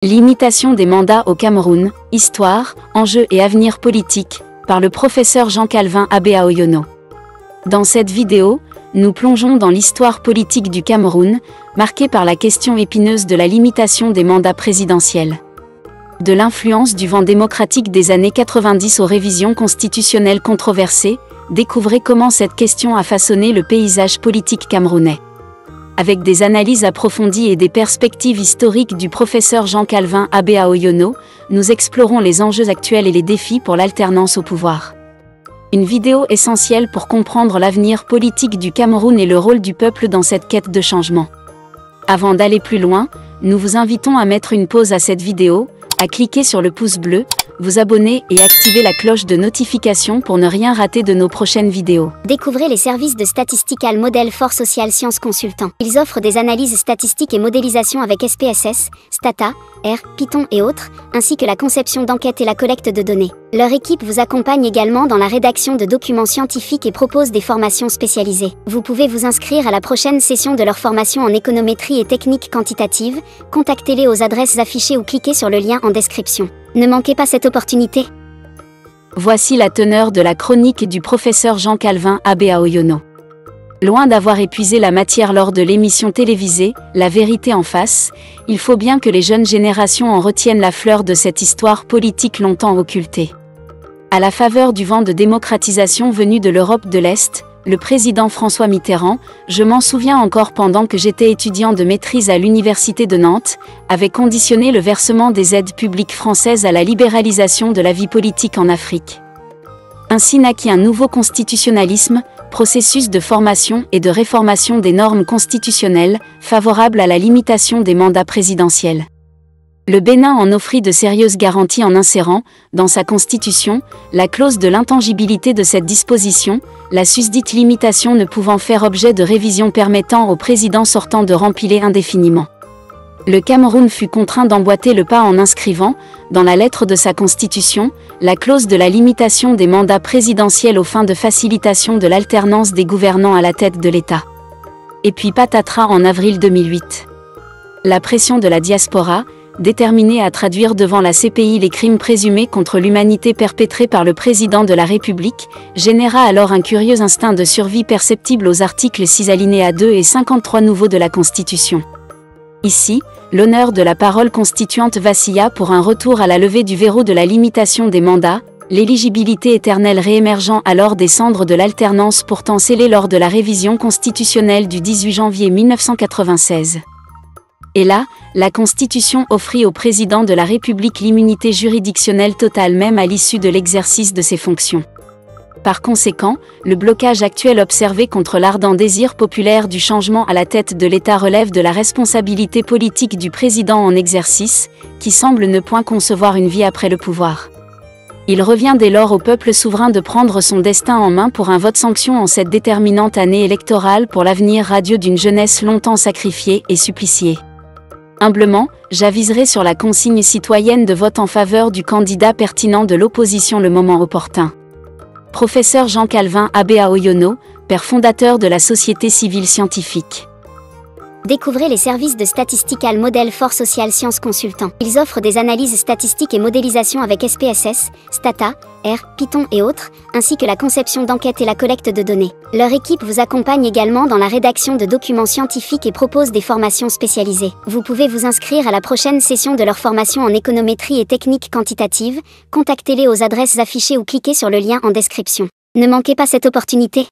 Limitation des mandats au Cameroun, histoire, enjeux et avenir politique, par le professeur Jean-Calvin Abe-Aoyono. Dans cette vidéo, nous plongeons dans l'histoire politique du Cameroun, marquée par la question épineuse de la limitation des mandats présidentiels. De l'influence du vent démocratique des années 90 aux révisions constitutionnelles controversées, découvrez comment cette question a façonné le paysage politique camerounais. Avec des analyses approfondies et des perspectives historiques du professeur Jean-Calvin Abe-Aoyono, nous explorons les enjeux actuels et les défis pour l'alternance au pouvoir. Une vidéo essentielle pour comprendre l'avenir politique du Cameroun et le rôle du peuple dans cette quête de changement. Avant d'aller plus loin, nous vous invitons à mettre une pause à cette vidéo, à cliquer sur le pouce bleu, vous abonner et activer la cloche de notification pour ne rien rater de nos prochaines vidéos. Découvrez les services de Statistical Model for Social Science Consultant. Ils offrent des analyses statistiques et modélisation avec SPSS, Stata, R, Python et autres, ainsi que la conception d'enquêtes et la collecte de données. Leur équipe vous accompagne également dans la rédaction de documents scientifiques et propose des formations spécialisées. Vous pouvez vous inscrire à la prochaine session de leur formation en économétrie et techniques quantitatives. Contactez-les aux adresses affichées ou cliquez sur le lien en description. Ne manquez pas cette opportunité. Voici la teneur de la chronique du professeur Jean-Calvin Abe-Aoyono. Loin d'avoir épuisé la matière lors de l'émission télévisée « La vérité en face », il faut bien que les jeunes générations en retiennent la fleur de cette histoire politique longtemps occultée. À la faveur du vent de démocratisation venu de l'Europe de l'Est, le président François Mitterrand, je m'en souviens encore pendant que j'étais étudiant de maîtrise à l'université de Nantes, avait conditionné le versement des aides publiques françaises à la libéralisation de la vie politique en Afrique. Ainsi naquit un nouveau constitutionnalisme, processus de formation et de réformation des normes constitutionnelles, favorable à la limitation des mandats présidentiels. Le Bénin en offrit de sérieuses garanties en insérant, dans sa constitution, la clause de l'intangibilité de cette disposition, la susdite limitation ne pouvant faire objet de révision permettant au président sortant de rempiler indéfiniment. Le Cameroun fut contraint d'emboîter le pas en inscrivant, dans la lettre de sa constitution, la clause de la limitation des mandats présidentiels aux fins de facilitation de l'alternance des gouvernants à la tête de l'État. Et puis patatras en avril 2008. La pression de la diaspora, déterminée à traduire devant la CPI les crimes présumés contre l'humanité perpétrés par le président de la République, généra alors un curieux instinct de survie perceptible aux articles 6 alinéa 2 et 53 nouveaux de la Constitution. Ici, l'honneur de la parole constituante vacilla pour un retour à la levée du verrou de la limitation des mandats, l'éligibilité éternelle réémergeant alors des cendres de l'alternance pourtant scellée lors de la révision constitutionnelle du 18 janvier 1996. Et là, la Constitution offrit au président de la République l'immunité juridictionnelle totale même à l'issue de l'exercice de ses fonctions. Par conséquent, le blocage actuel observé contre l'ardent désir populaire du changement à la tête de l'État relève de la responsabilité politique du président en exercice, qui semble ne point concevoir une vie après le pouvoir. Il revient dès lors au peuple souverain de prendre son destin en main pour un vote sanction en cette déterminante année électorale pour l'avenir radieux d'une jeunesse longtemps sacrifiée et suppliciée. Humblement, j'aviserai sur la consigne citoyenne de vote en faveur du candidat pertinent de l'opposition le moment opportun. Professeur Jean-Calvin Abe-Aoyono, père fondateur de la Société civile scientifique. Découvrez les services de Statistical Model for Social Science Consultant. Ils offrent des analyses statistiques et modélisation avec SPSS, Stata, R, Python et autres, ainsi que la conception d'enquêtes et la collecte de données. Leur équipe vous accompagne également dans la rédaction de documents scientifiques et propose des formations spécialisées. Vous pouvez vous inscrire à la prochaine session de leur formation en économétrie et techniques quantitatives. Contactez-les aux adresses affichées ou cliquez sur le lien en description. Ne manquez pas cette opportunité.